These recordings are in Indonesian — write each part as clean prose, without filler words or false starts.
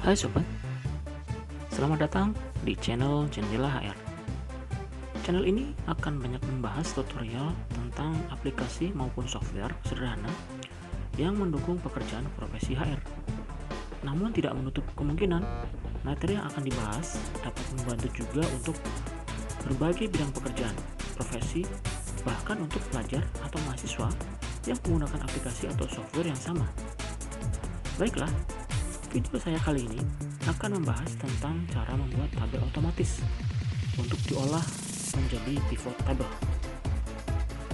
Hai sobat, selamat datang di channel Jendela HR. Channel ini akan banyak membahas tutorial tentang aplikasi maupun software sederhana yang mendukung pekerjaan profesi HR. Namun tidak menutup kemungkinan materi yang akan dibahas dapat membantu juga untuk berbagai bidang pekerjaan, profesi, bahkan untuk pelajar atau mahasiswa yang menggunakan aplikasi atau software yang sama. Baiklah, video saya kali ini akan membahas tentang cara membuat tabel otomatis untuk diolah menjadi pivot table.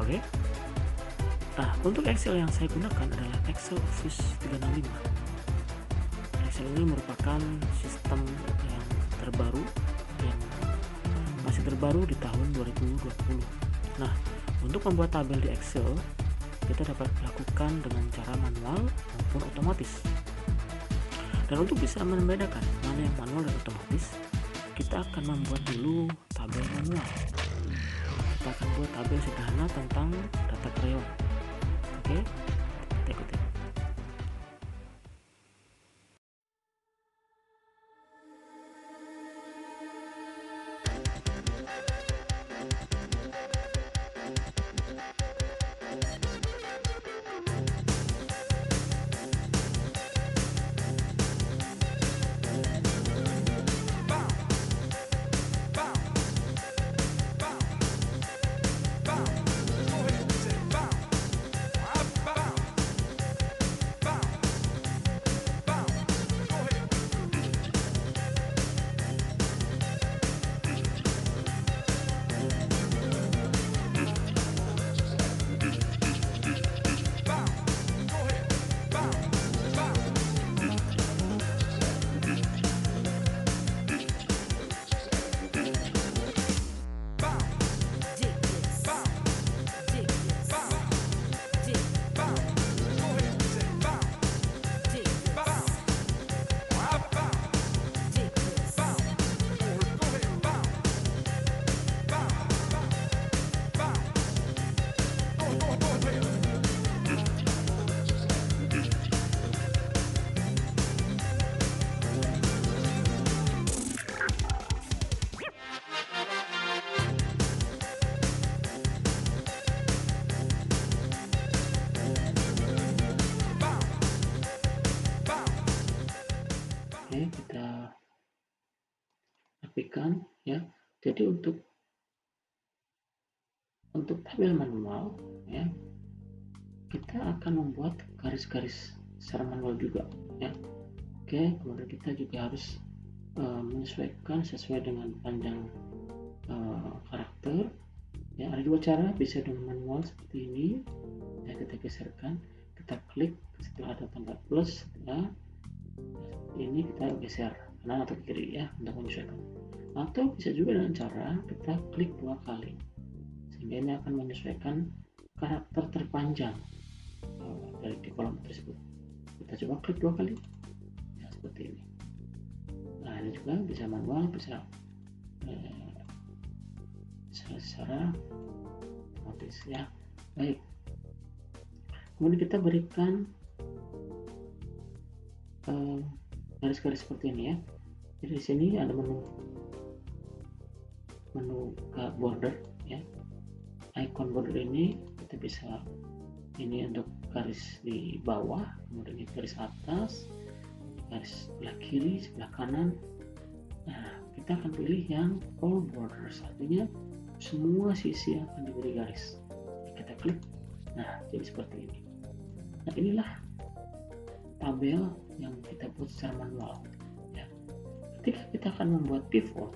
Oke. Nah, untuk Excel yang saya gunakan adalah Excel Office 365. Excel ini merupakan sistem yang terbaru yang masih terbaru di tahun 2020. Nah, untuk membuat tabel di Excel, kita dapat lakukan dengan cara manual maupun otomatis. Dan untuk bisa membedakan mana yang manual dan otomatis, kita akan membuat dulu tabel manual. Kita akan buat tabel sederhana tentang data karyawan. Oke, kita ikuti. Oke, kita rapikan ya. Jadi untuk tabel manual ya, kita akan membuat garis-garis secara manual juga ya. Oke, kemudian kita juga harus menyesuaikan sesuai dengan panjang karakter ya. Ada dua cara, bisa dengan manual seperti ini ya, kita geserkan, kita klik setelah ada tanda plus ya, ini kita geser kanan atau kiri ya untuk menyesuaikan. Atau bisa juga dengan cara kita klik dua kali, sehingga ini akan menyesuaikan karakter terpanjang dari di kolom tersebut. Kita coba klik dua kali ya, seperti ini. Nah, ini juga bisa manual, bisa secara otomatis ya. Baik, kemudian kita berikan garis-garis seperti ini ya. Jadi di sini ada menu border ya. Icon border ini kita bisa, ini untuk garis di bawah, kemudian ini garis atas, garis sebelah kiri, sebelah kanan. Nah, kita akan pilih yang all borders, artinya semua sisi akan diberi garis. Kita klik, nah jadi seperti ini. Nah, inilah tabel yang kita buat secara manual ya. Ketika kita akan membuat pivot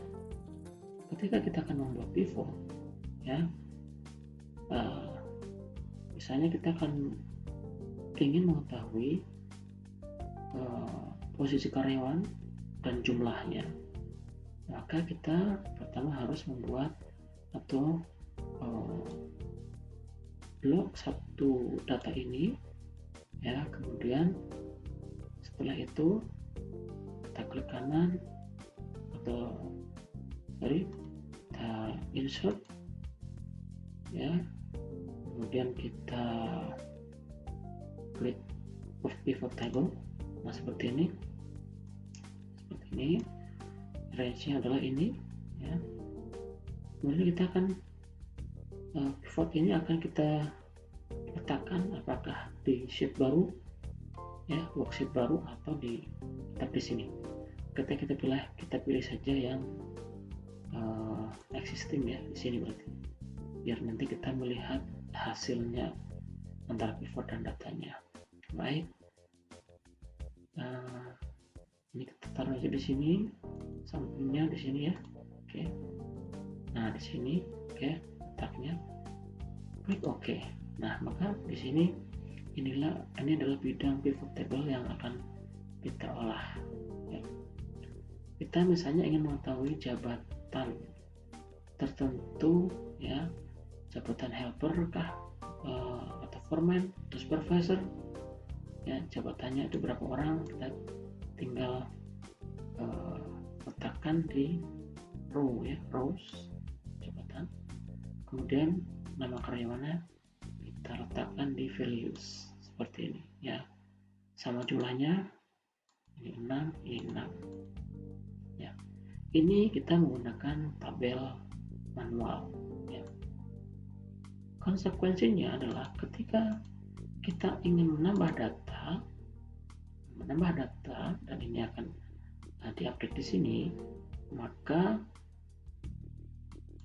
ya, misalnya kita akan ingin mengetahui posisi karyawan dan jumlahnya, maka kita pertama harus membuat atau blok satu data ini ya. Kemudian setelah itu kita klik kanan atau kita insert ya, kemudian kita klik pivot table. Nah, seperti ini. ini, range-nya adalah ini ya. Kemudian kita akan pivot ini akan kita letakkan apakah di sheet baru ya, worksheet baru, atau tetap di sini. Ketika kita pilih saja yang existing ya di sini, berarti biar nanti kita melihat hasilnya antara pivot dan datanya. Baik, ini kita taruh aja di sini, sampingnya di sini ya. Oke, nah di sini oke, letaknya, klik OK. Nah, maka di sini ini adalah bidang pivot table yang akan kita olah ya. Kita misalnya ingin mengetahui jabatan tertentu ya, jabatan helper kah, atau foreman atau supervisor ya, jabatannya itu berapa orang, kita tinggal letakkan di row ya, rows jabatan, kemudian nama karyawannya kita letakkan di values seperti ini ya, sama jumlahnya, ini 6, ini 6 ya. Ini kita menggunakan tabel manual ya. Konsekuensinya adalah ketika kita ingin menambah data dan ini akan diupdate di sini, maka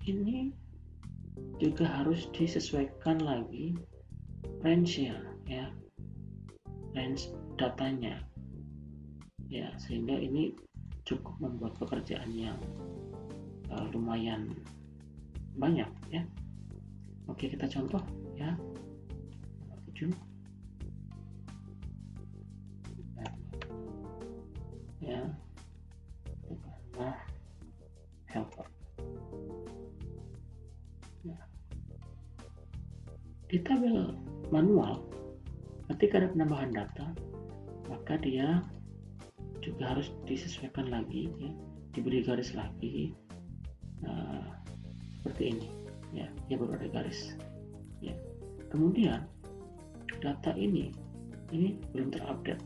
ini juga harus disesuaikan lagi range-nya ya, range datanya ya, sehingga ini cukup membuat pekerjaan yang lumayan banyak ya. Oke, kita contoh ya, nomor 7 ya, bukanlah helper. Di tabel manual, ketika ada penambahan data, maka dia juga harus disesuaikan lagi ya, diberi garis lagi seperti ini ya, dia baru ada garis ya. Kemudian data ini belum terupdate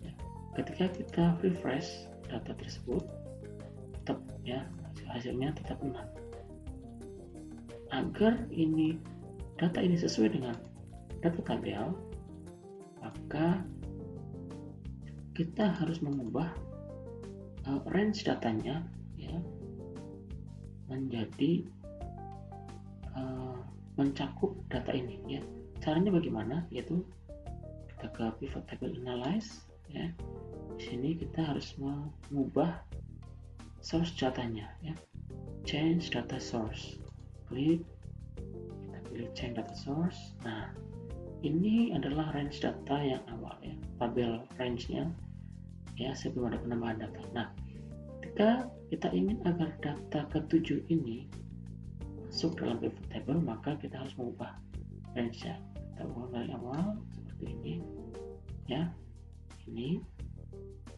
ya. Ketika kita refresh data tersebut, tetap ya, hasilnya tetap 6. Agar data ini sesuai dengan data tabel, maka kita harus mengubah range datanya ya, menjadi mencakup data ini ya. Caranya bagaimana? Yaitu kita ke pivot table analyze ya. Di sini kita harus mengubah source datanya ya, change data source, klik, kita pilih change data source. Nah, ini adalah range data yang awal ya, tabel range-nya ya, sebelum ada penambahan data. Nah, ketika kita ingin agar data ke-7 ini masuk dalam pivot table, maka kita harus mengubah range-nya. Kita ubah dari awal seperti ini ya, ini,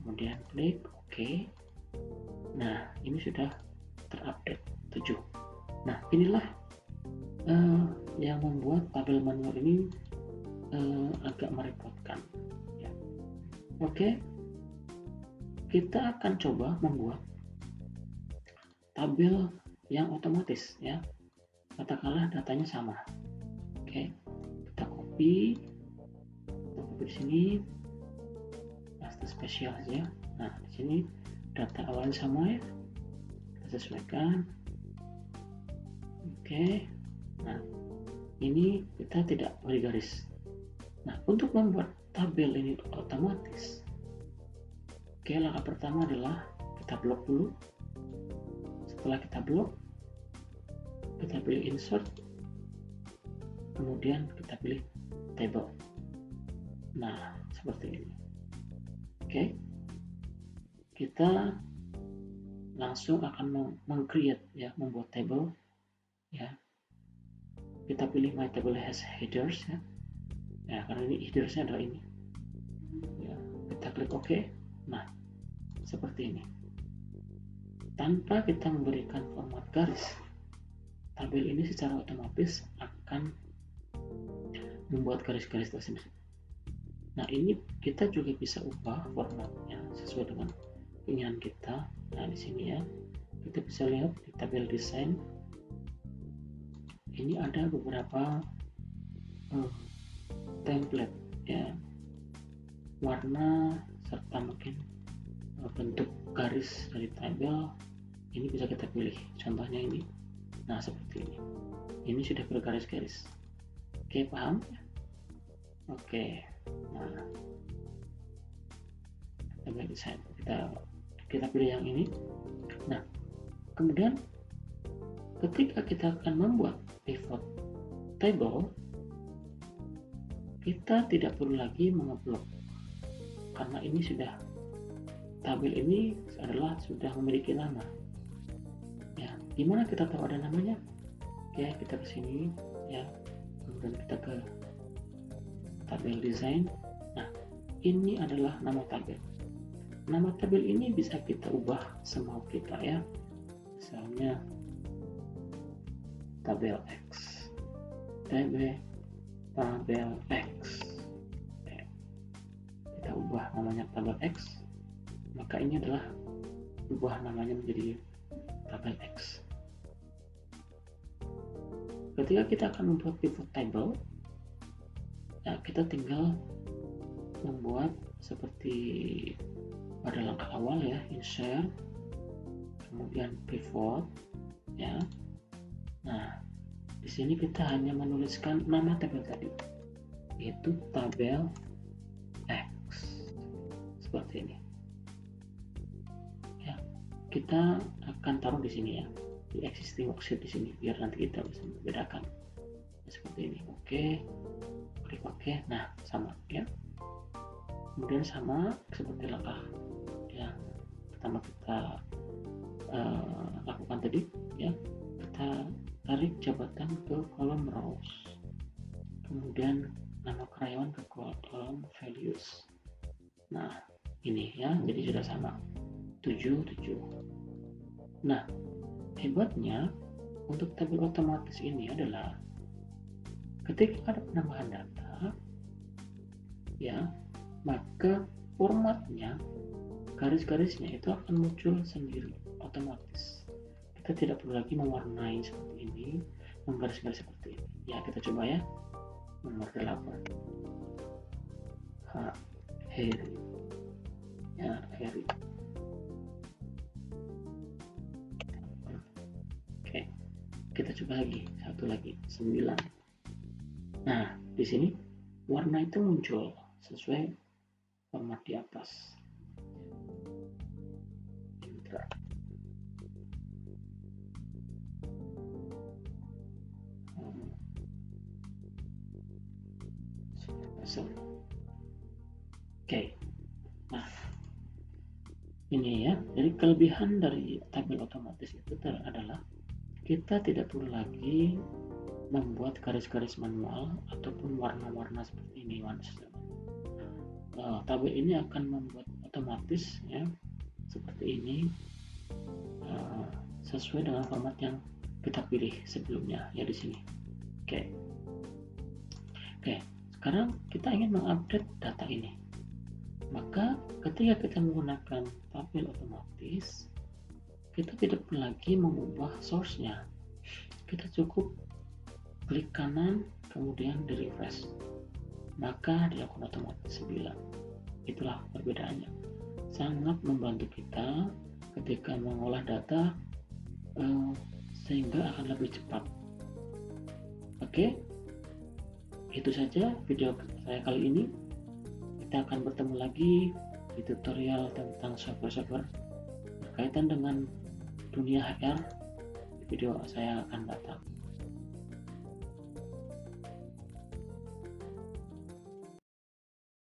kemudian klik OK. Nah, ini sudah terupdate 7. Nah, inilah yang membuat tabel manual ini agak merepotkan ya. Oke, kita akan coba membuat tabel yang otomatis ya, katakanlah datanya sama. Oke, kita copy di sini, paste spesial aja. Nah, di sini data awalnya sama ya, kita sesuaikan. Oke, nah ini kita tidak beri garis. Nah, untuk membuat tabel ini otomatis, oke, langkah pertama adalah kita blok dulu. Setelah kita blok, kita pilih insert, kemudian kita pilih table. Nah, seperti ini. Oke, kita langsung akan meng-create ya, membuat table ya. Kita pilih my table has headers ya. Ya, karena ini headersnya adalah ini ya, kita klik OK. Nah, seperti ini, tanpa kita memberikan format garis, tabel ini secara otomatis akan membuat garis-garis tersendiri. Nah, ini kita juga bisa ubah formatnya sesuai dengan keinginan kita. Nah, di sini ya, kita bisa lihat di tabel desain ini ada beberapa template ya, warna serta mungkin bentuk garis dari tabel. Ini bisa kita pilih, contohnya ini. Nah, seperti ini sudah bergaris-garis. Oke, paham? Oke, nah tabel desain kita pilih yang ini. Nah, kemudian ketika kita akan membuat pivot table, kita tidak perlu lagi mengeblok karena ini sudah, tabel ini adalah sudah memiliki nama ya. Gimana kita tahu ada namanya? Oke, kita ke sini ya, kemudian kita ke tabel desain. Nah, ini adalah nama tabel. Nama tabel ini bisa kita ubah semau kita ya, misalnya tabel X, tabel X. Kita ubah namanya tabel X, maka ini adalah ubah namanya menjadi tabel X. Ketika kita akan membuat pivot table ya, kita tinggal membuat seperti pada langkah awal ya, insert, kemudian pivot ya. Nah, di sini kita hanya menuliskan nama tabel tadi, yaitu tabel X, seperti ini ya. Kita akan taruh di sini ya, di existing worksheet di sini, biar nanti kita bisa membedakan seperti ini. Oke, klik oke. Nah, sama ya, kemudian sama seperti langkah yang pertama kita lakukan tadi ya, kita tarik jabatan ke kolom rows, kemudian nama karyawan ke kolom values. Nah, ini ya, jadi sudah sama 7. Nah, hebatnya untuk tabel otomatis ini adalah ketika ada penambahan data ya, maka formatnya, garis-garisnya itu akan muncul sendiri otomatis. Kita tidak perlu lagi mewarnai seperti ini, menggaris-garis seperti ini ya. Kita coba ya, nomor 8 Heri ya, Heri. Oke, kita coba lagi, satu lagi, 9. Nah, di sini warna itu muncul sesuai format di atas. Indra. Oke, nah ini ya, jadi kelebihan dari tabel otomatis itu adalah kita tidak perlu lagi membuat garis-garis manual ataupun warna-warna seperti ini. Tabel ini akan membuat otomatis ya, seperti ini, sesuai dengan format yang kita pilih sebelumnya ya di sini. Oke, sekarang kita ingin mengupdate data ini. Maka ketika kita menggunakan tabel otomatis, kita tidak perlu lagi mengubah source-nya. Kita cukup klik kanan, kemudian di refresh, maka dilakukan otomatis 9. Itulah perbedaannya. Sangat membantu kita ketika mengolah data, sehingga akan lebih cepat. Oke, itu saja video saya kali ini. Kita akan bertemu lagi di tutorial tentang software-software berkaitan dengan dunia HR di video saya akan datang.